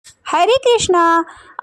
हरे कृष्णा।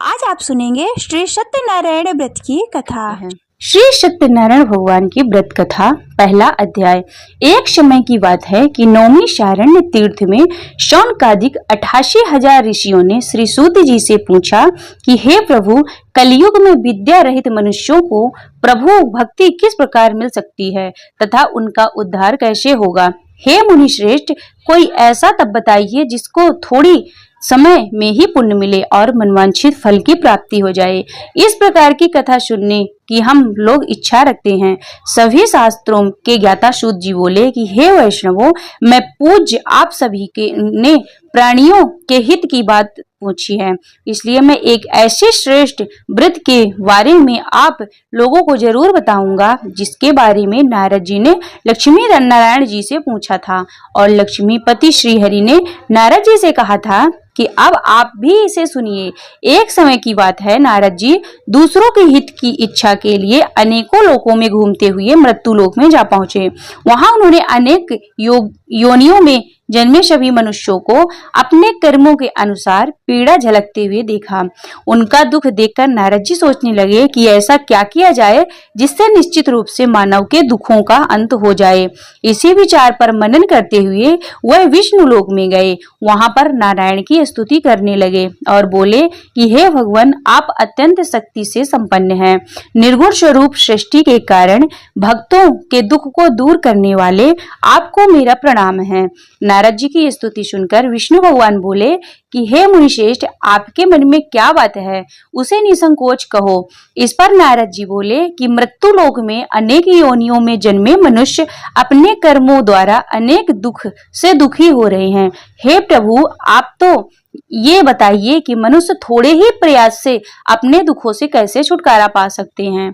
आज आप सुनेंगे श्री सत्यनारायण व्रत की कथा। श्री सत्यनारायण भगवान की व्रत कथा, पहला अध्याय। एक समय की बात है कि नौमी शारण्य तीर्थ में शौनकादिक 88,000 ऋषियों ने श्री सूत जी से पूछा कि हे प्रभु, कलयुग में विद्या रहित मनुष्यों को प्रभु भक्ति किस प्रकार मिल सकती है तथा उनका उद्धार कैसे होगा। हे मुनि श्रेष्ठ, कोई ऐसा तप बताइए जिसको थोड़ी समय में ही पुण्य मिले और मनवांछित फल की प्राप्ति हो जाए। इस प्रकार की कथा सुनने की हम लोग इच्छा रखते हैं। सभी शास्त्रों के ज्ञाता सूत जी बोले कि हे वैष्णवों, मैं पूज्य आप सभी के ने प्राणियों के हित की बात पूछी है, इसलिए मैं एक ऐसे श्रेष्ठ व्रत के बारे में आप लोगों को जरूर बताऊंगा जिसके बारे में नारद जी ने लक्ष्मी नारायण जी से पूछा था और लक्ष्मीपति श्रीहरि ने नारद जी से कहा था कि अब आप भी इसे सुनिए। एक समय की बात है, नारद जी दूसरों के हित की इच्छा के लिए अनेकों लोकों में घूमते हुए मृत्यु लोक में जा पहुंचे। वहां उन्होंने अनेक योनियों में जन्मे सभी मनुष्यों को अपने कर्मों के अनुसार पीड़ा झलकते हुए देखा। उनका दुख देखकर नारद जी सोचने लगे कि ऐसा क्या किया जाए जिससे निश्चित रूप से मानव के दुखों का अंत हो जाए। इसी विचार पर मनन करते हुए वह विष्णु लोक में गए। वहां पर नारायण की स्तुति करने लगे और बोले कि हे भगवान, आप अत्यंत शक्ति से संपन्न हैं। निर्गुण स्वरूप सृष्टि के कारण भक्तों के दुख को दूर करने वाले आपको मेरा प्रणाम है। नारद जी की स्तुति सुनकर विष्णु भगवान बोले कि हे मुनिश्रेष्ठ, आपके मन में क्या बात है, उसे निसंकोच कहो। इस पर नारद जी बोले कि मृत्यु लोक में अनेक योनियों में जन्मे मनुष्य अपने कर्मों द्वारा अनेक दुख से दुखी हो रहे हैं। हे प्रभु, आप तो ये बताइए कि मनुष्य थोड़े ही प्रयास से अपने दुखों से कैसे छुटकारा पा सकते हैं।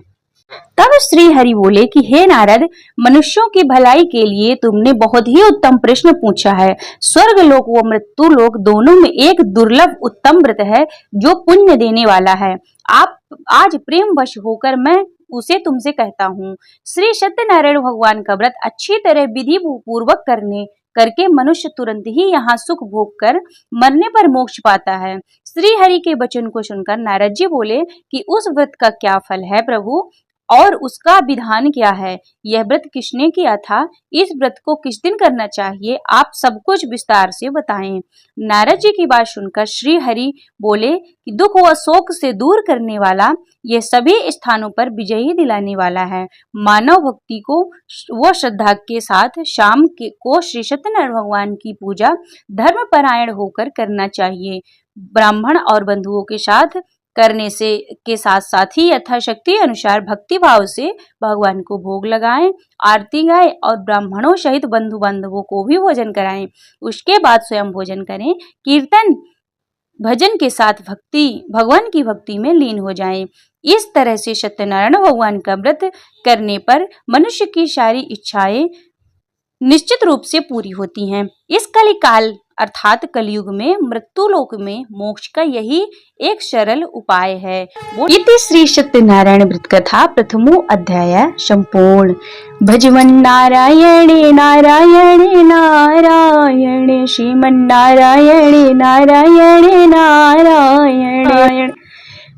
तब श्री हरि बोले कि हे नारद, मनुष्यों की भलाई के लिए तुमने बहुत ही उत्तम प्रश्न पूछा है। स्वर्ग लोक व मृत्यु लोक दोनों में एक दुर्लभ उत्तम व्रत है जो पुण्य देने वाला है। आप आज प्रेम वश होकर मैं उसे तुमसे कहता हूँ। श्री सत्यनारायण भगवान का व्रत अच्छी तरह विधि पूर्वक करके मनुष्य तुरंत ही यहाँ सुख भोग कर मरने पर मोक्ष पाता है। श्री हरि के वचन को सुनकर नारद जी बोले कि उस व्रत का क्या फल है प्रभु, और उसका विधान क्या है, यह व्रत किसने किया था, इस व्रत को किस दिन करना चाहिए, आप सब कुछ विस्तार से बताएं। नारद जी की बात सुनकर श्री हरि बोले कि दुख व शोक से दूर करने वाला, यह सभी स्थानों पर विजयी दिलाने वाला है। मानव भक्ति को व श्रद्धा के साथ शाम को श्री सत्यनारायण भगवान की पूजा धर्म परायण होकर करना चाहिए। ब्राह्मण और बंधुओं के साथ करने से के साथ साथ ही यथाशक्ति अनुसार भक्ति भाव से भगवान को भोग लगाएं, आरती गाएं और ब्राह्मणों सहित बंधु बांधवों को भी भोजन कराएं। उसके बाद स्वयं भोजन करें। कीर्तन भजन के साथ भगवान की भक्ति में लीन हो जाएं। इस तरह से सत्यनारायण भगवान का व्रत करने पर मनुष्य की सारी इच्छाएं निश्चित रूप से पूरी होती हैं। इस कलिकाल अर्थात कलयुग में मृत्यु लोक में मोक्ष का यही एक सरल उपाय है। इति श्री सत्यनारायण व्रत कथा प्रथमो अध्याय संपूर्ण। भजवन नारायणे नारायणे नारायणे श्रीमन्नारायणे नारायणे नारायण।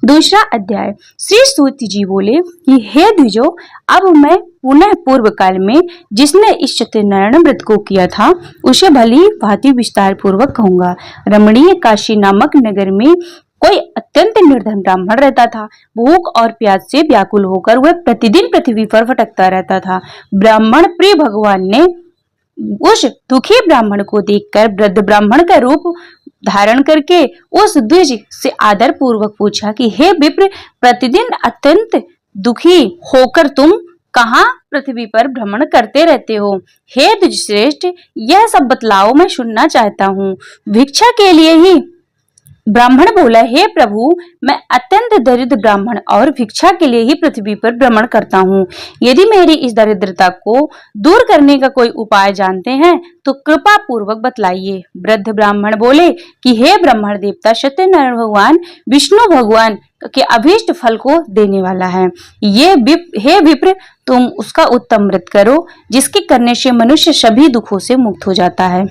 दूसरा अध्याय। श्री सूत जी बोले कि हे द्विजो, अब मैं पुनः पूर्व काल में जिसने इस सत्यनारायण व्रत को किया था उसे भली भांति विस्तार पूर्वक कहूंगा। रमणीय काशी नामक नगर में कोई अत्यंत निर्धन ब्राह्मण रहता था। भूख और प्यास से व्याकुल होकर वह प्रतिदिन पृथ्वी पर भटकता रहता था। ब्राह्मण प्रिय भगवान ने उस दुखी ब्राह्मण को देखकर वृद्ध ब्राह्मण का रूप धारण करके उस द्विज से आदर पूर्वक पूछा कि हे विप्र, प्रतिदिन अत्यंत दुखी होकर तुम कहाँ पृथ्वी पर भ्रमण करते रहते हो। हे द्विज श्रेष्ठ, यह सब बतलाओ, मैं सुनना चाहता हूँ। भिक्षा के लिए ही ब्राह्मण बोला, हे प्रभु, मैं अत्यंत दरिद्र ब्राह्मण और भिक्षा के लिए ही पृथ्वी पर भ्रमण करता हूँ। यदि मेरी इस दरिद्रता को दूर करने का कोई उपाय जानते हैं तो कृपा पूर्वक बतलाइए। वृद्ध ब्राह्मण बोले कि हे ब्राह्मण देवता सत्यनारायण भगवान विष्णु भगवान के अभीष्ट फल को देने वाला है। हे विप्र, तुम उसका उत्तम व्रत करो जिसके करने से मनुष्य सभी दुखों से मुक्त हो जाता है।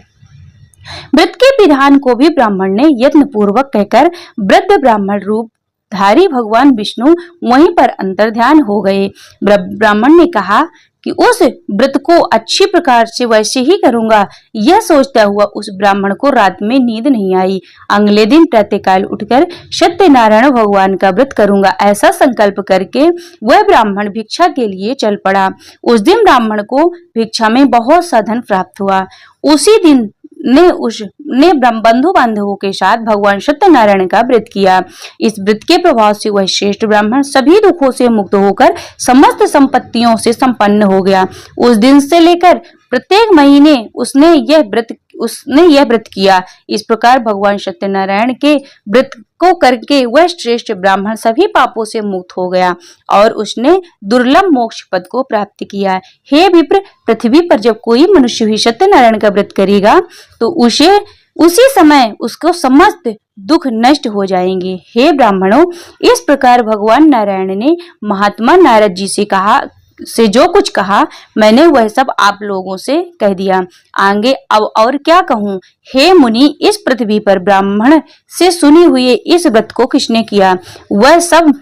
व्रत के विधान को भी ब्राह्मण ने यत्न पूर्वक कहकर वृद्ध ब्राह्मण रूप धारी भगवान विष्णु वहीं पर अंतर्ध्यान हो गए। ब्राह्मण ने कहा कि उस व्रत को अच्छी प्रकार से वैसे ही करूंगा। यह सोचता हुआ उस ब्राह्मण को रात में नींद नहीं आई। अगले दिन प्रातःकाल उठकर सत्यनारायण भगवान का व्रत करूंगा, ऐसा संकल्प करके वह ब्राह्मण भिक्षा के लिए चल पड़ा। उस दिन ब्राह्मण को भिक्षा में बहुत सा धन प्राप्त हुआ। उसी दिन ने बंधु बांधवों के साथ भगवान सत्यनारायण का व्रत किया। इस व्रत के प्रभाव से वह श्रेष्ठ ब्राह्मण सभी दुखों से मुक्त होकर समस्त संपत्तियों से संपन्न हो गया। उस दिन से लेकर प्रत्येक महीने उसने यह व्रत किया। इस प्रकार भगवान सत्यनारायण के व्रत को करके वह श्रेष्ठ ब्राह्मण सभी पापों से मुक्त हो गया और उसने दुर्लभ मोक्ष पद को प्राप्त किया। हे विप्र, पृथ्वी पर जब कोई मनुष्य भी सत्यनारायण का व्रत करेगा तो उसी समय उसको समस्त दुख नष्ट हो जाएंगे। हे ब्राह्मणों, इस प्रकार भगवान नारायण ने महात्मा नारद जी से जो कुछ कहा, मैंने वह सब आप लोगों से कह दिया। आगे अब और क्या कहूँ। हे मुनि, इस पृथ्वी पर ब्राह्मण से सुनी हुई इस व्रत को किसने किया, वह सब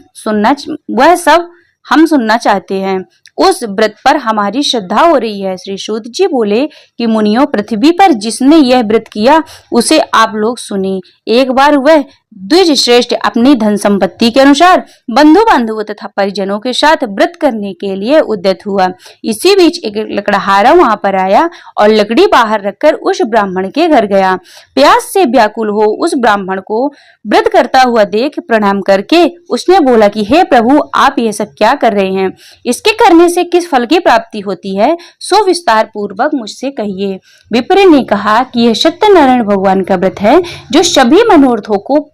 हम सुनना चाहते हैं। उस व्रत पर हमारी श्रद्धा हो रही है। श्री सूत जी बोले कि मुनियों, पृथ्वी पर जिसने यह व्रत किया उसे आप लोग सुनिए। एक बार वह द्विज श्रेष्ठ अपनी धन संपत्ति के अनुसार बंधु बांधवों तथा परिजनों के साथ व्रत करने के लिए उद्यत हुआ। इसी बीच एक लकड़हारा वहां पर आया और लकड़ी बाहर रखकर उस ब्राह्मण के घर गया। प्यास से व्याकुल हो उस ब्राह्मण को व्रत करता हुआ देख प्रणाम करके उसने बोला कि हे प्रभु, आप यह सब क्या कर रहे हैं? इसके करने से किस फल की प्राप्ति होती है, सो विस्तार पूर्वक मुझसे कहिए। विप्र ने कहा कि यह सत्यनारायण भगवान का व्रत है जो सभी मनोरथों को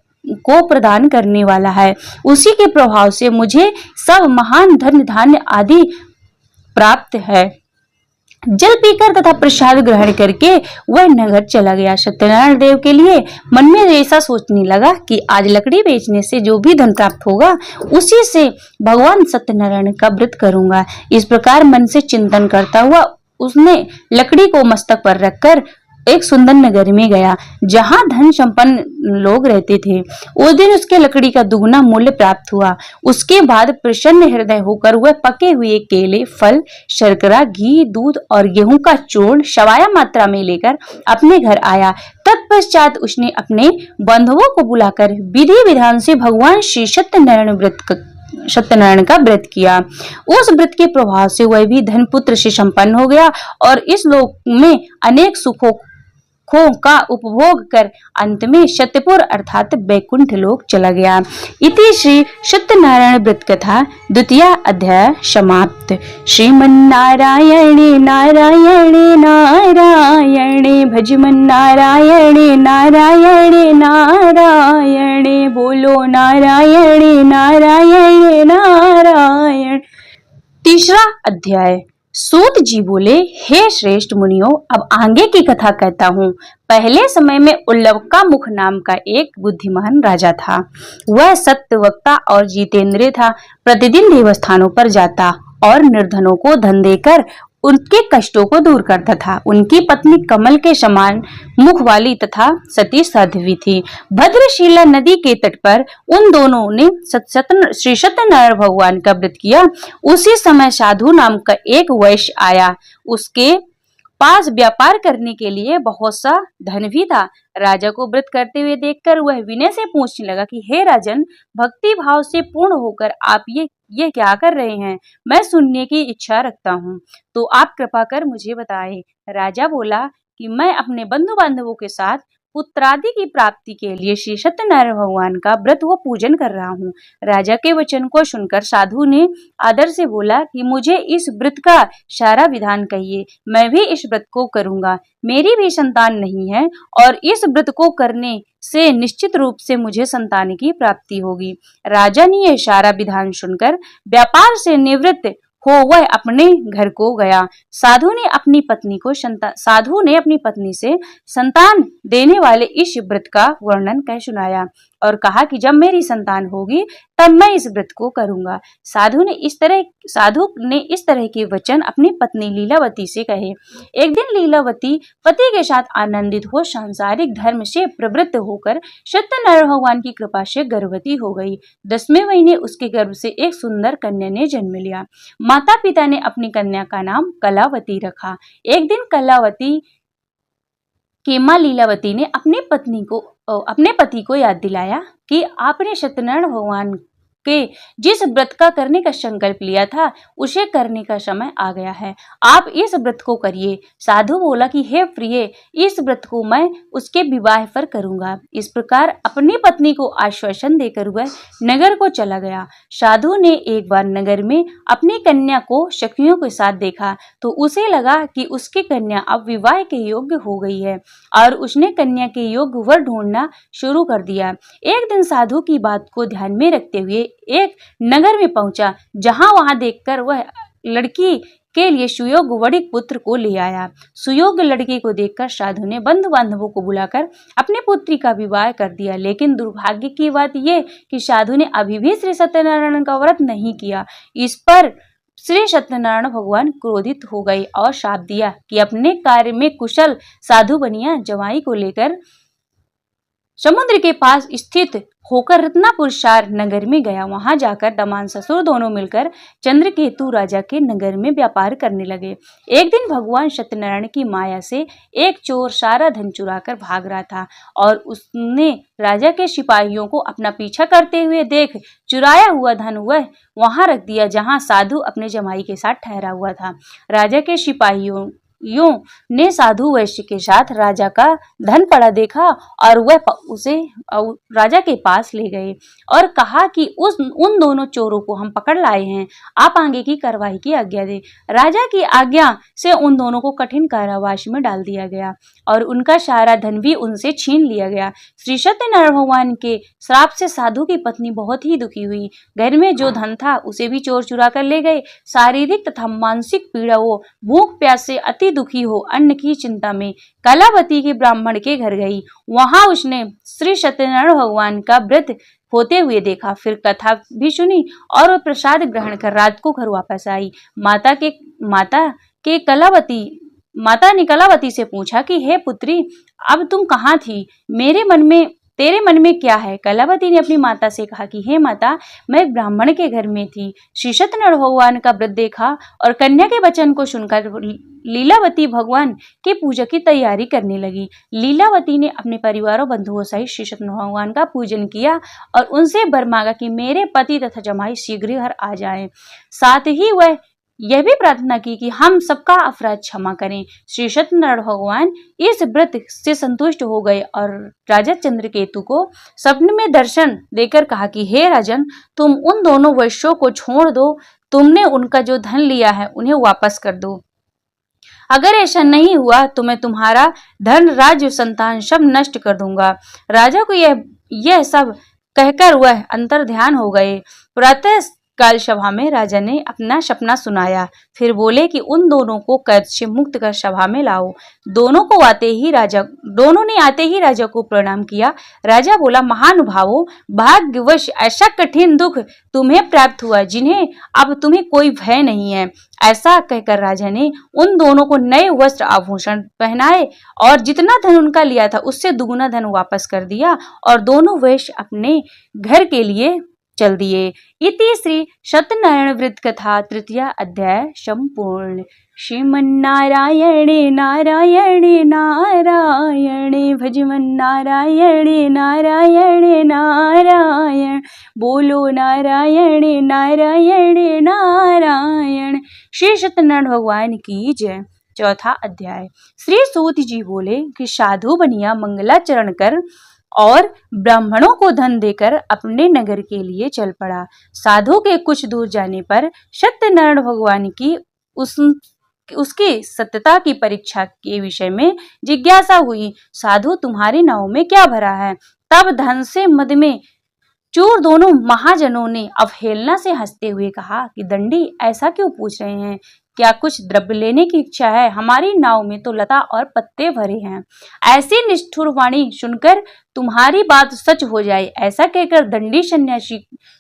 प्रदान करने वाला है। उसी के प्रभाव से मुझे सब महान धन धान्य आदि प्राप्त है। जल पीकर तथा प्रसाद ग्रहण करके वह नगर चला गया। सत्यनारायण देव के लिए मन में ऐसा सोचने लगा कि आज लकड़ी बेचने से जो भी धन प्राप्त होगा उसी से भगवान सत्यनारायण का व्रत करूंगा। इस प्रकार मन से चिंतन करता हुआ उसने लकड़ी को मस्तक पर रखकर एक सुंदर नगर में गया जहां धन संपन्न लोग रहते थे। उस दिन उसके लकड़ी का दुगना मूल्य प्राप्त हुआ। उसके बाद प्रसन्न हृदय होकर वह पके हुए केले, फल, शर्करा, घी, दूध और गेहूं का चूर्ण सवाया मात्रा में लेकर अपने घर आया। तत्पश्चात उसने अपने बंधुओं को बुलाकर विधि विधान से भगवान श्री सत्यनारायण का व्रत किया। उस व्रत के प्रभाव से वह भी धन पुत्र से संपन्न हो गया और इस लोक में अनेक सुखों का उपभोग कर अंत में सत्यपुर अर्थात बैकुंठ लोक चला गया। इति श्री सत्यनारायण व्रत कथा द्वितीय अध्याय समाप्त। श्रीमन्नारायणे नारायणे नारायणे भजमन नारायणे नारायणे नारायणे बोलो नारायणे नारायणे नारायण। तीसरा अध्याय। सूत जी बोले, हे श्रेष्ठ मुनियों, अब आगे की कथा कहता हूँ। पहले समय में उल्लवका मुख नाम का एक बुद्धिमान राजा था। वह सत्यवक्ता और जितेंद्रिय था। प्रतिदिन देवस्थानों पर जाता और निर्धनों को धन देकर उनके कष्टों को दूर करता था। उनकी पत्नी कमल के समान मुख वाली तथा सती साध्वी थी। भद्रशिला नदी के तट पर उन दोनों ने श्री सत्यनारायण भगवान का व्रत किया। उसी समय साधु नाम का एक वैश्य आया। उसके पास व्यापार करने के लिए बहुत सा धन भी था। राजा को व्रत करते हुए देखकर वह विनय से पूछने लगा कि हे राजन, भक्ति भाव से पूर्ण होकर आप ये क्या कर रहे हैं? मैं सुनने की इच्छा रखता हूँ, तो आप कृपा कर मुझे बताएं। राजा बोला कि मैं अपने बंधु बांधवों के साथ पुत्रादि की प्राप्ति के लिए श्री सत्यनारायण भगवान का व्रत व पूजन कर रहा हूँ। राजा के वचन को सुनकर साधु ने आदर से बोला कि मुझे इस व्रत का सारा विधान कहिए, मैं भी इस व्रत को करूंगा। मेरी भी संतान नहीं है और इस व्रत को करने से निश्चित रूप से मुझे संतान की प्राप्ति होगी। राजा ने यह सारा विधान सुनकर व्यापार से निवृत्त हो वह अपने घर को गया। साधु ने अपनी पत्नी से संतान देने वाले इस व्रत का वर्णन कह सुनाया। और कहा कि जब मेरी संतान होगी तब मैं इस व्रत को करूंगा। साधु ने इस तरह के वचन अपनी पत्नी लीलावती से कहे। एक दिन लीलावती पति के साथ आनंदित हो सांसारिक धर्म से प्रवृत्त होकर सत्यनारायण भगवान की कृपा से गर्भवती हो गई। 10वें महीने उसके गर्भ से एक सुंदर कन्या ने जन्म लिया। माता पिता ने अपनी कन्या का नाम कलावती रखा। एक दिन कलावती की मां लीलावती ने अपने पति को याद दिलाया कि आपने सत्यनारायण भगवान के जिस व्रत का करने का संकल्प लिया था उसे करने का समय आ गया है, आप इस व्रत को करिए। साधु बोला कि हे प्रिय, इस व्रत को मैं उसके विवाह पर करूंगा। इस प्रकार अपनी पत्नी को आश्वासन देकर वह नगर को चला गया। साधु ने एक बार नगर में अपनी कन्या को सखियों के साथ देखा तो उसे लगा कि उसकी कन्या अब विवाह के योग्य हो गई है और उसने कन्या के योग्य वर ढूंढना शुरू कर दिया। एक दिन साधु की बात को ध्यान में रखते हुए एक नगर में पहुंचा, वहां देखकर वह लड़की के लिए सुयोग्य वणिक पुत्र को ले आया। सुयोग्य लड़की को देखकर साधु ने बंधु बांधवों को बुलाकर अपनी पुत्री का विवाह कर दिया। लेकिन दुर्भाग्य की बात यह कि साधु ने अभी भी श्री सत्यनारायण का व्रत नहीं किया। इस पर श्री सत्यनारायण भगवान क्रोधित हो गए और शाप दिया कि अपने कार्य में कुशल साधु बनिया जवाई को लेकर समुद्र के पास स्थित होकर रत्नापुर शार नगर में गया। वहां जाकर दमान ससुर दोनों मिलकर चंद्रकेतु राजा के नगर में व्यापार करने लगे। एक दिन भगवान सत्यनारायण की माया से एक चोर सारा धन चुराकर भाग रहा था और उसने राजा के सिपाहियों को अपना पीछा करते हुए देख चुराया हुआ धन वह वहां रख दिया जहां साधु अपने जमाई के साथ ठहरा हुआ था। राजा के सिपाहियों ने साधु वैश्य के साथ राजा का धन पड़ा देखा और वह उसे राजा के पास ले गए और कहा कि उन दोनों चोरों को हम पकड़ लाए हैं, आप आगे की कार्रवाई की आज्ञा दे। राजा की आज्ञा से उन दोनों को कठिन कारावास में डाल दिया गया और उनका सारा धन भी उनसे छीन लिया गया। श्री सत्यनारायण भगवान के श्राप से साधु की पत्नी बहुत ही दुखी हुई। घर में जो धन था उसे भी चोर चुरा कर ले गए। शारीरिक तथा मानसिक पीड़ा हो, भूख प्यास से अति दुखी हो, अन्न की चिंता में कलावती के ब्राह्मण के घर गई। वहां उसने श्री सत्यनारायण भगवान का व्रत होते हुए देखा, फिर कथा भी सुनी और वह प्रसाद ग्रहण कर रात को घर वापस आई। माता ने कलावती से पूछा कि हे पुत्री, अब तुम कहाँ थी? तेरे मन में क्या है? कलावती ने अपनी माता से कहा कि हे माता, मैं एक ब्राह्मण के घर में थी। श्री सत्यनारायण भगवान का व्रत देखा और कन्या के वचन को सुनकर लीलावती भगवान के पूजा की तैयारी करने लगी। लीलावती ने अपने परिवार और बंधुओं सहित श्री सत्यनारायण भगवान का पूजन किया और उनसे वर मांगा कि मेरे पति तथा जमाई शीघ्र घर आ जाएं। साथ ही वह यह भी प्रार्थना की कि हम सबका अपराध क्षमा करें। श्री सत्यनारायण भगवान इस व्रत से संतुष्ट हो गए और राजा चंद्रकेतु को स्वप्न में दर्शन देकर कहा कि हे राजन, तुम उन दोनों वैश्यों को छोड़ दो, तुमने उनका जो धन लिया है उन्हें वापस कर दो। अगर ऐसा नहीं हुआ तो मैं तुम्हारा धन, राज्य, संतान सब नष्ट कर दूंगा। राजा को यह सब कहकर वह अंतर ध्यान हो गए। प्रातः काल सभा में राजा ने अपना सपना सुनाया, फिर बोले कि उन दोनों को कैद से मुक्त कर सभा में लाओ। दोनों ने आते ही राजा को प्रणाम किया। राजा बोला, महानुभावों, भाग्यवश ऐसा कठिन दुख तुम्हें प्राप्त हुआ जिन्हें अब तुम्हें कोई भय नहीं है। ऐसा कहकर राजा ने उन दोनों को नए वस्त्र आभूषण पहनाए और जितना धन उनका लिया था उससे दुगुना धन वापस कर दिया और दोनों वैश्य अपने घर के लिए चल दिए। इति श्री सत्यनारायण व्रत कथा तृतीय अध्याय संपूर्ण। श्रीमन्नारायणे नारायणे नारायणे भजमन नारायणे नारायणे नारायण, बोलो नारायणे नारायणे नारायण। श्री सत्यनारायण भगवान की जय। चौथा अध्याय। श्री सूत जी बोले कि साधु बनिया मंगलाचरण कर और ब्राह्मणों को धन देकर अपने नगर के लिए चल पड़ा। साधु के कुछ दूर जाने पर सत्यनारायण भगवान की उसकी सत्यता की परीक्षा के विषय में जिज्ञासा हुई। साधु, तुम्हारी नाव में क्या भरा है? तब धन से मद में चूर दोनों महाजनों ने अवहेलना से हंसते हुए कहा कि दंडी, ऐसा क्यों पूछ रहे हैं? क्या कुछ द्रव्य लेने की इच्छा है? हमारी नाव में तो लता और पत्ते भरे हैं। ऐसी निष्ठुर वाणी सुनकर तुम्हारी बात सच हो जाए, ऐसा कहकर दंडी सन्यासी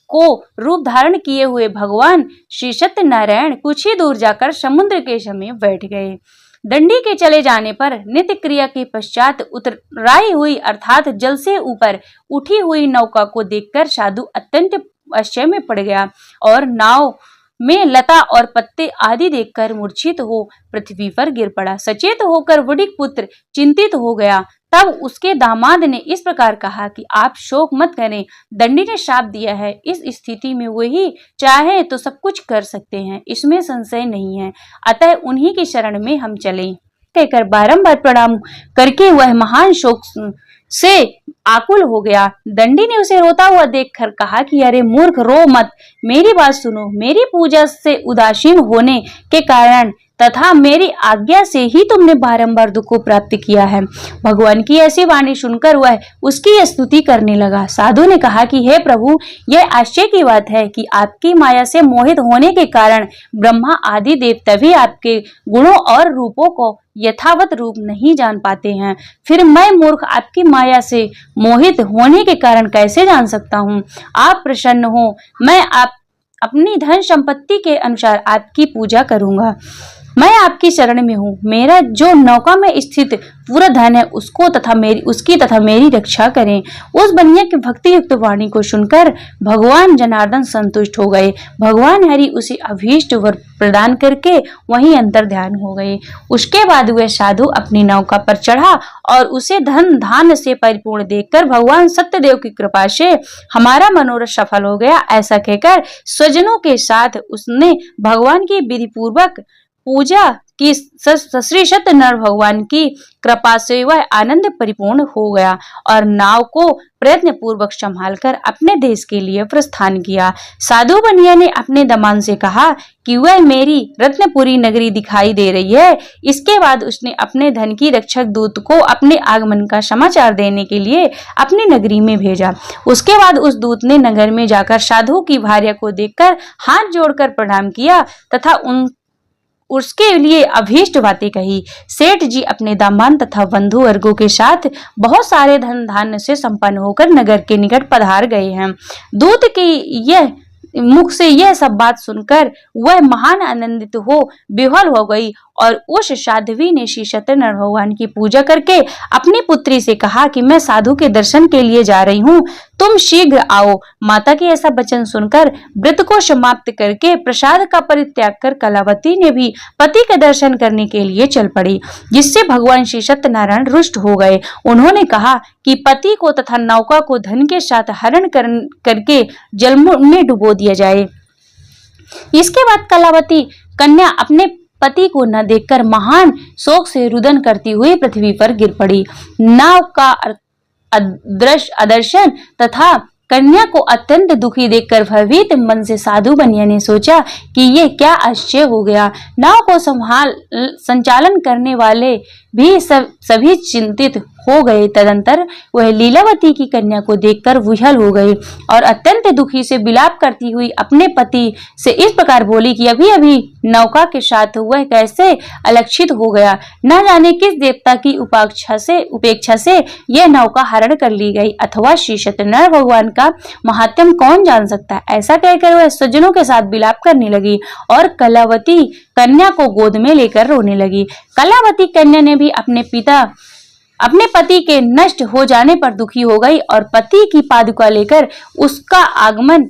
को रूप धारण किए हुए भगवान श्री सत्यनारायण कुछ ही दूर जाकर समुद्र के समीप बैठ गए। दंडी के चले जाने पर नित्य क्रिया के पश्चात उतराई हुई अर्थात जल से ऊपर उठी हुई नौका को देखकर साधु अत्यंत आश्चर्य में पड़ गया और नाव में लता और पत्ते आदि देखकर मूर्छित हो पृथ्वी पर गिर पड़ा। सचेत होकर वडिक पुत्र चिंतित हो गया। तब उसके दामाद ने इस प्रकार कहा कि आप शोक मत करें, दंडी ने श्राप दिया है, इस स्थिति में वही चाहे तो सब कुछ कर सकते हैं, इसमें संशय नहीं है, अतः उन्हीं की शरण में हम चलें। कहकर बारंबार प्रणाम करके वह महान शोक से आकुल हो गया। दंडी ने उसे रोता हुआ देखकर कहा कि अरे मूर्ख, रो मत, मेरी बात सुनो। मेरी पूजा से उदासीन होने के कारण तथा मेरी आज्ञा से ही तुमने बारंबार दुख को प्राप्त किया है। भगवान की ऐसी वाणी सुनकर वह उसकी स्तुति करने लगा। साधु ने कहा कि हे प्रभु, यह आश्चर्य की बात है कि आपकी माया से मोहित होने के कारण ब्रह्मा आदि देवता भी आपके गुणों और रूपों को यथावत रूप नहीं जान पाते हैं। फिर मैं मूर्ख आपकी माया से मोहित होने के कारण कैसे जान सकता हूँ? आप प्रसन्न हो, मैं अपनी धन संपत्ति के अनुसार आपकी पूजा करूंगा। मैं आपकी शरण में हूँ। मेरा जो नौका में स्थित पूरा धन है उसकी तथा मेरी रक्षा करें। उस बनिया की भक्ति युक्त वाणी को सुनकर भगवान जनार्दन संतुष्ट हो गए। भगवान हरि उसे अभीष्ट वर प्रदान करके वहीं अंतर ध्यान हो गए। उसके बाद वह साधु अपनी नौका पर चढ़ा और उसे धन धान्य से परिपूर्ण देखकर भगवान सत्यदेव की कृपा से हमारा मनोरथ सफल हो गया, ऐसा कहकर स्वजनों के साथ उसने भगवान की विधि पूर्वक पूजा की। श्री सत्यनारायण भगवान की कृपा से वह आनंद परिपूर्ण हो गया और नाव को प्रयत्न पूर्वक संभालकर अपने देश के लिए प्रस्थान किया। साधु बनिया ने अपने दमान से कहा कि वह मेरी रत्नपुरी नगरी दिखाई दे रही है। इसके बाद उसने अपने धन की रक्षक दूत को अपने आगमन का समाचार देने के लिए अपनी नगरी में भेजा। उसके बाद उस दूत ने नगर में जाकर साधु की भार्या को देखकर हाथ जोड़कर प्रणाम किया तथा उसके लिए अभीष्ट बातें कही। सेठ जी अपने दामाद तथा बंधु वर्गों के साथ बहुत सारे धन धान्य से संपन्न होकर नगर के निकट पधार गए हैं। दूत की यह मुख से यह सब बात सुनकर वह महान आनंदित हो विह्वल हो गई और उस साध्वी ने श्री सत्यनारायण भगवान की पूजा करके अपनी पुत्री से कहा कि मैं साधु के दर्शन के लिए जा रही हूँ, तुम शीघ्र आओ। माता की ऐसा वचन सुनकर व्रत को समाप्त करके प्रसाद का परित्याग कर कलावती ने भी पति के दर्शन करने के लिए चल पड़ी, जिससे भगवान श्री सत्यनारायण रुष्ट हो गए। उन्होंने कहा कि पति को तथा नौका को धन के साथ हरण करके जल में डुबो दिया जाए। इसके बाद कलावती कन्या अपने पति को न देखकर महान शोक से रुदन करती हुई पृथ्वी पर गिर पड़ी। नाव का अदर्शन तथा कन्या को अत्यंत दुखी देखकर भयभीत मन से साधु बनिया ने सोचा कि यह क्या आश्चर्य हो गया। नाव को संचालन करने वाले भी सभी चिंतित हो गए। तदंतर वह लीलावती की कन्या को देखकर विह्वल हो गई और अत्यंत दुखी से विलाप करती हुई अपने पति से इस प्रकार बोली कि अभी अभी नौका के साथ वह कैसे अलक्षित हो गया, न जाने किस देवता की उपेक्षा से यह नौका हरण कर ली गई, अथवा श्री सत्यनारायण भगवान का महात्म्य कौन जान सकता है। ऐसा कहकर वह स्वजनों के साथ विलाप करने लगी और कलावती कन्या को गोद में लेकर रोने लगी। कलावती कन्या ने भी अपने पति के नष्ट हो जाने पर दुखी हो गई और पति की पादुका लेकर उसका आगमन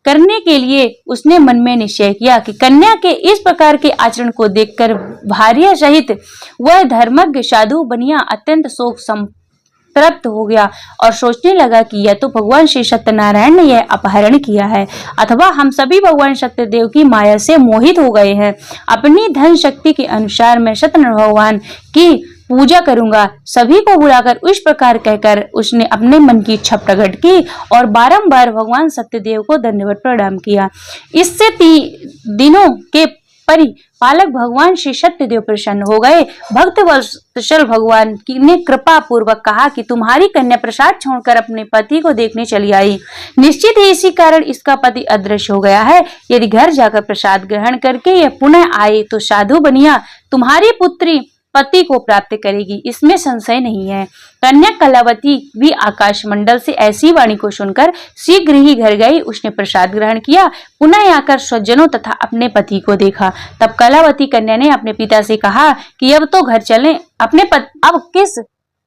करने के लिए उसने मन में निश्चय किया कि कन्या के इस प्रकार के आचरण को देखकर भार्या सहित वह धर्मज्ञ साधु बनिया अत्यंत शोक संतप्त हो गया और सोचने लगा कि यह तो भगवान श्री सत्यनारायण ने यह अपहरण किया है, अथवा हम सभी भगवान सत्यदेव की माया से मोहित हो गए हैं। अपनी धन शक्ति के अनुसार मैं सत्यनारायण भगवान की पूजा करूंगा। सभी को बुलाकर इस प्रकार कहकर उसने अपने मन की इच्छा प्रकट की और बारंबार भगवान सत्यदेव को दंडवत प्रणाम किया। इससे दिनों के परिपालक भगवान श्री सत्यदेव प्रसन्न हो गए। भक्त वत्सल भगवान ने कृपा पूर्वक कहा कि तुम्हारी कन्या प्रसाद छोड़कर अपने पति को देखने चली आई। निश्चित ही इसी कारण इसका पति अदृश्य हो गया है। यदि घर जाकर प्रसाद ग्रहण करके यह पुनः आए तो साधु बनिया तुम्हारी पुत्री पति को प्राप्त करेगी, इसमें संशय नहीं है। कन्या कलावती भी आकाश मंडल से ऐसी वाणी को सुनकर शीघ्र ही घर गई। उसने प्रसाद ग्रहण किया, पुनः आकर स्वजनों तथा अपने पति को देखा। तब कलावती कन्या ने अपने पिता से कहा कि अब तो घर चलें, अब किस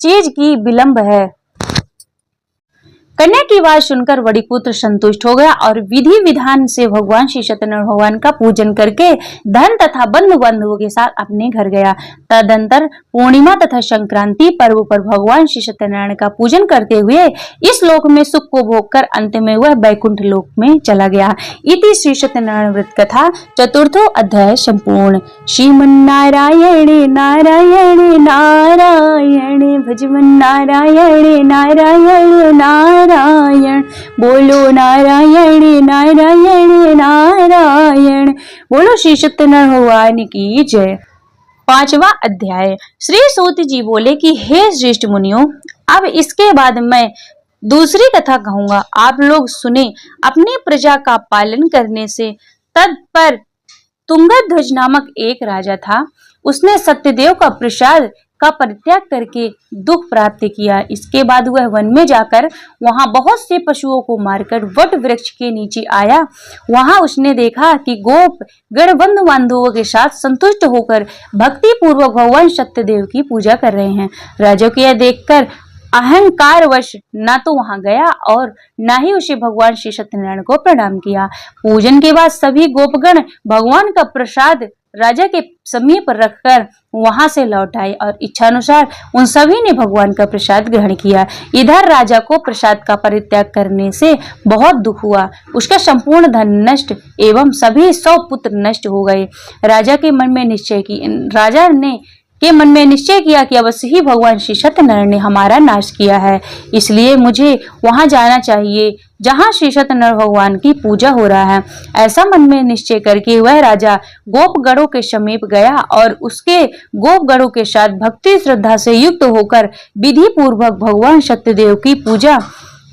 चीज की विलंब है। कन्या की बात सुनकर बड़ी पुत्र संतुष्ट हो गया और विधि विधान से भगवान श्री सत्यनारायण भगवान का पूजन करके धन तथा बंधु बांधवों के साथ अपने घर गया। तदंतर पूर्णिमा तथा संक्रांति पर्व पर भगवान श्री सत्यनारायण का पूजन करते हुए इस लोक में सुख को भोग कर अंत में वह बैकुंठ लोक में चला गया। इति श्री सत्यनारायण व्रत कथा चतुर्थो अध्याय संपूर्ण। श्रीमन्नारायणे नारायणे नारायणे भजमन्नारायणे नारायणे नारायण बोलो नारायण नारायण नारायण। बोलो श्री सत्यनारायण भगवान की जय। 5वां अध्याय। श्री सूत जी बोले कि हे श्रेष्ठ मुनियों, अब इसके बाद मैं दूसरी कथा कहूंगा, आप लोग सुने। अपनी प्रजा का पालन करने से तत्पर तुंगध्वज नामक एक राजा था। उसने सत्यदेव का प्रसाद का परित्याग करके दुख प्राप्त किया। इसके बाद वह वन में जाकर वहां बहुत से पशुओं को मारकर वट वृक्ष के नीचे आया। वहां उसने देखा कि गोप गण बंधु बांधवों के साथ संतुष्ट होकर भक्ति पूर्वक भगवान सत्यदेव की पूजा कर रहे हैं। राजा को यह देखकर अहंकारवश न तो वहां गया और न ही उसे भगवान श्री सत्यनारायण को प्रणाम किया। पूजन के बाद सभी गोपगण भगवान का प्रसाद राजा के समीप रखकर वहां से लौट आए और इच्छानुसार उन सभी ने भगवान का प्रसाद ग्रहण किया। इधर राजा को प्रसाद का परित्याग करने से बहुत दुख हुआ। उसका संपूर्ण धन नष्ट एवं सभी 100 पुत्र नष्ट हो गए। राजा के मन में निश्चय किया कि अवश्य ही भगवान श्री सत्यनारायण ने हमारा नाश किया है, इसलिए मुझे वहां जाना चाहिए जहां श्री सत्यनारायण भगवान की पूजा हो रहा है। ऐसा मन में निश्चय करके वह राजा गोपगणों के समीप गया और उसके गोपगणों के साथ भक्ति श्रद्धा से युक्त होकर विधि पूर्वक भगवान सत्यदेव की पूजा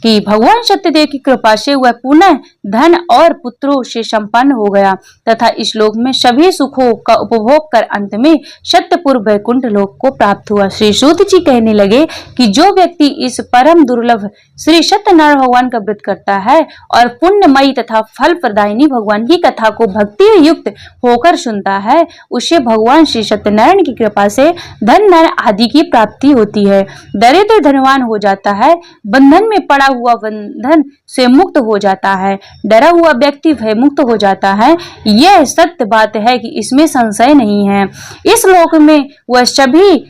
कि भगवान सत्यदेव की कृपा से वह पुनः धन और पुत्रों से संपन्न हो गया तथा इस लोक में सभी सुखों का उपभोग कर अंत में सत्यपुर वैकुंठ लोक को प्राप्त हुआ। श्री सूत जी कहने लगे कि जो व्यक्ति इस परम दुर्लभ श्री सत्यनारायण भगवान का व्रत करता है और पुण्यमयी तथा फल प्रदायिनी भगवान की कथा को भक्ति युक्त होकर सुनता है, उसे भगवान श्री सत्यनारायण की कृपा से धन आदि की प्राप्ति होती है। दरिद्र धनवान हो जाता है, बंधन में पड़ा हुआ बंधन से मुक्त हो जाता है, डरा हुआ व्यक्ति भय मुक्त हो जाता है। यह सत्य बात है कि इसमें संशय नहीं है। इस लोक में वह सभी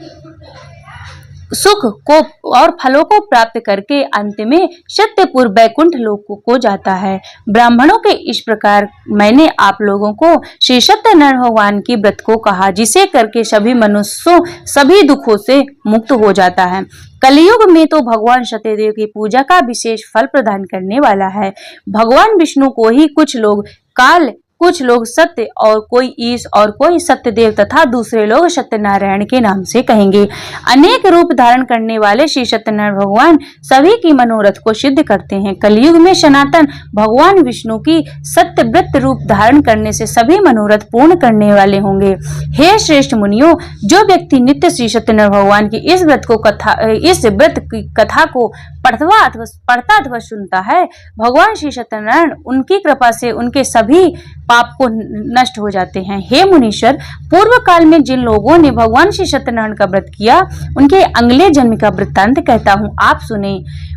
सुख को और फलों को प्राप्त करके अंत में सत्यपुर वैकुंठ लोक को जाता है। ब्राह्मणों के इस प्रकार मैंने आप लोगों को श्री सत्यनारायण भगवान की व्रत को कहा, जिसे करके सभी मनुष्यों सभी दुखों से मुक्त हो जाता है। कलयुग में तो भगवान सत्यदेव की पूजा का विशेष फल प्रदान करने वाला है। भगवान विष्णु को ही कुछ लोग काल, कुछ लोग सत्य और कोई ईश और कोई सत्यदेव तथा दूसरे लोग सत्यनारायण के नाम से कहेंगे। अनेक रूप धारण करने वाले श्री सत्यनारायण भगवान सभी की मनोरथ को सिद्ध करते हैं। कलयुग में सनातन भगवान विष्णु की सत्यव्रत रूप धारण करने से सभी मनोरथ पूर्ण करने वाले होंगे। हे श्रेष्ठ मुनियों, जो व्यक्ति नित्य श्री सत्यनारायण भगवान की इस व्रत की कथा को पढ़ता अथवा सुनता है, भगवान श्री सत्यनारायण उनकी कृपा से उनके सभी पाप को नष्ट हो जाते हैं। हे मुनीश्वर, पूर्व काल में जिन लोगों ने भगवान श्री सत्यनारायण का व्रत किया, उनके अगले जन्म का वृत्तांत कहता हूँ, आप सुने।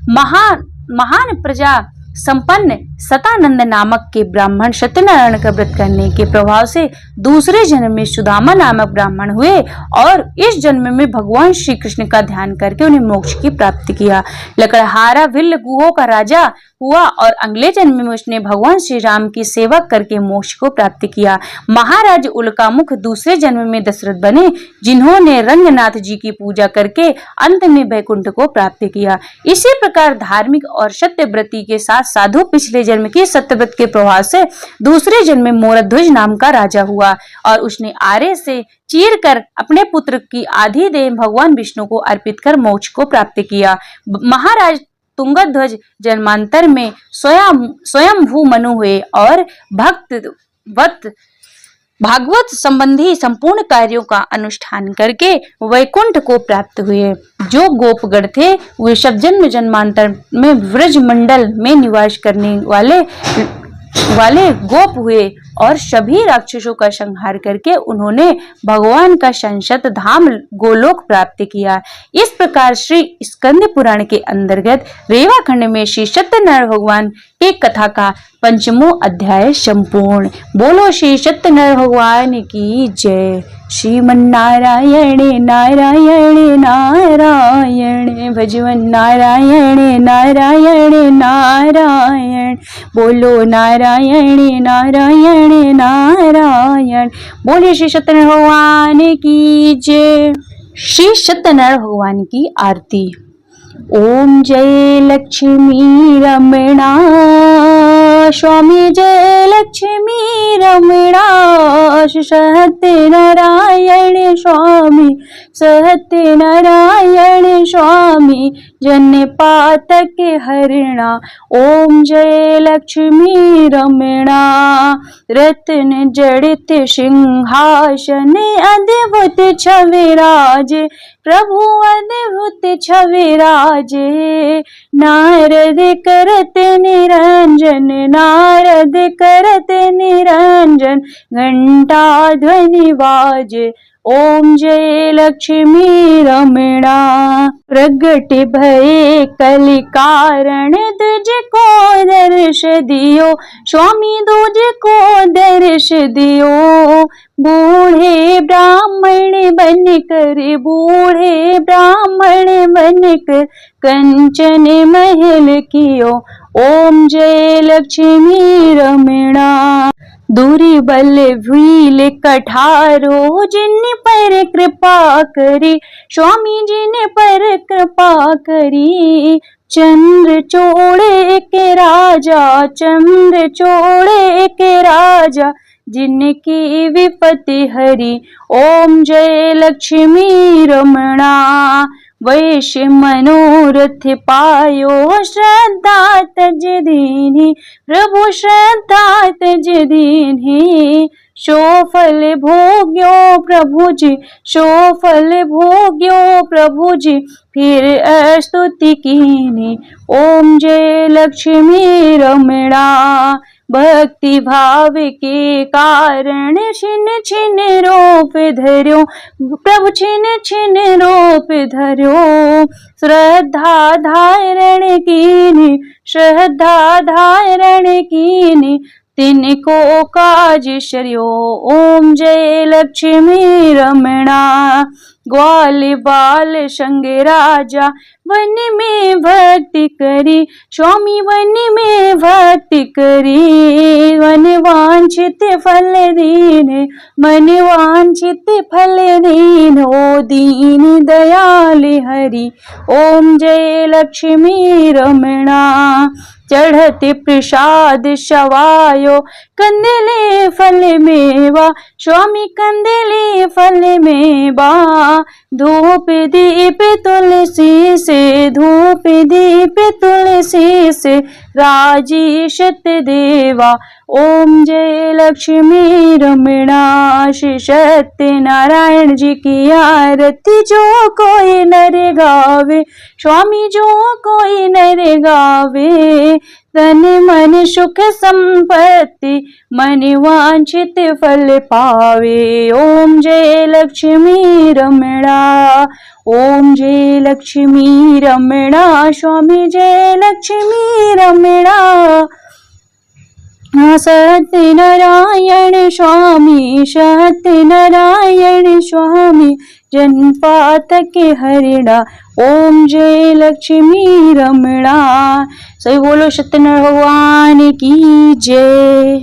महान प्रजा संपन्न सतानंद नामक के ब्राह्मण सत्यनारायण का व्रत करने के प्रभाव से दूसरे जन्म में सुदामा नामक ब्राह्मण हुए और इस जन्म में भगवान श्री कृष्ण का ध्यान करके उन्हें मोक्ष की प्राप्ति किया। लकड़हारा भिल्ल गुहों का राजा हुआ और अगले जन्म में उसने भगवान श्री राम की सेवा करके मोक्ष को प्राप्त किया। महाराज उल्कामुख दूसरे जन्म में दशरथ बने, जिन्होंने रंगनाथ जी की पूजा करके अंत में वैकुंठ को प्राप्त किया। इसी प्रकार धार्मिक और सत्यव्रती के साथ साधु पिछले जन्म की सत्यव्रत के प्रभाव से दूसरे जन्म में मोरध्वज नाम का राजा हुआ और उसने आरे से चीर कर अपने पुत्र की आधी देह भगवान विष्णु को अर्पित कर मोक्ष को प्राप्त किया। महाराज तुंगध्वज जन्मांतर में स्वयंभू मनु हुए और भागवत संबंधी संपूर्ण कार्यों का अनुष्ठान करके वैकुंठ को प्राप्त हुए। जो गोपगण थे वे सब जन्म जन्मांतर में व्रज मंडल में निवास करने वाले गोप हुए और सभी राक्षसों का संहार करके उन्होंने भगवान का संसत धाम गोलोक प्राप्त किया। इस प्रकार श्री स्कंद पुराण के अंतर्गत रेवा खंड में श्री सत्यनारायण भगवान की कथा का 5वां अध्याय संपूर्ण। बोलो श्री सत्यनारायण भगवान की जय। श्रीमन्नारायण नारायण नारायण भजवन नारायण नारायण नारायण। बोलो नारायण नारायण नारायण। बोले श्री सत्यनारायण भगवान की जय। श्री सत्यनारायण भगवान की आरती। ओम जय लक्ष्मी रमणा स्वामी जय लक्ष्मी रमणा सत्यनारायण स्वामी सत्यनारायण स्वामी जन पातक हरिणा। ओम जय लक्ष्मी रमणा रत्न जड़ित सिंहासन अद्भुत छविराज प्रभु अद्भुत छविराजे। नारद करत निरंजन नारद करत निरंजन घंटा ध्वनि बाजे। ओम जय लक्ष्मी रमणा प्रगट भये कलि कारण तुझको दर्श दियो स्वामी तुझको दर्श दियो। बूढ़े ब्राह्मण बन कर कंचन महल कियो। ओम जय लक्ष्मी रमणा दूरी बल भील कठारो जिन पर कृपा करी स्वामी जिन पर कृपा करी। चंद्र चोड़े के राजा जिनकी विपत्ति हरी। ओम जय लक्ष्मी रमणा वैश्य मनोरथ पायो श्रद्धा तज दीन्ही प्रभु श्रद्धा तज दीन्ही। शो फल भोग्यो प्रभु जी फिर स्तुति कीनी। ओम जय लक्ष्मी रमणा भक्ति भाव के कारण छिन छिन रूप धर्यो प्रभु छिन छिन रूप धर्यो। श्रद्धा धारण कीनी तिनको काज शर्यो। ओम जय लक्ष्मी रमणा ग्वाल बाल संग राजा वन में भक्ति करी स्वामी वन में भक्ति करी। मन वांछित फल दीन ओ दीन दयाल हरि। ओम जय लक्ष्मी रमणा चढ़ते प्रसाद शवायो कंदले फल मेवा स्वामी कंदले फल मेवा। धूप दीप तुलसी से राजी शत देवा। ओम जय लक्ष्मी रमणा श्री सत्यनारायण जी की आरती जो कोई नर गावे स्वामी जो कोई नर गावे। तन मन सुख संपत्ति मन वांछित फल पावे। ओम जय लक्ष्मी रमणा ओम जय लक्ष्मी रमणा स्वामी जय लक्ष्मी रमणा। सत्यनारायण स्वामी जनपातक हरिणा। ओम जय लक्ष्मी रमणा। सभी बोलो सत्यनारायण भगवान की जय।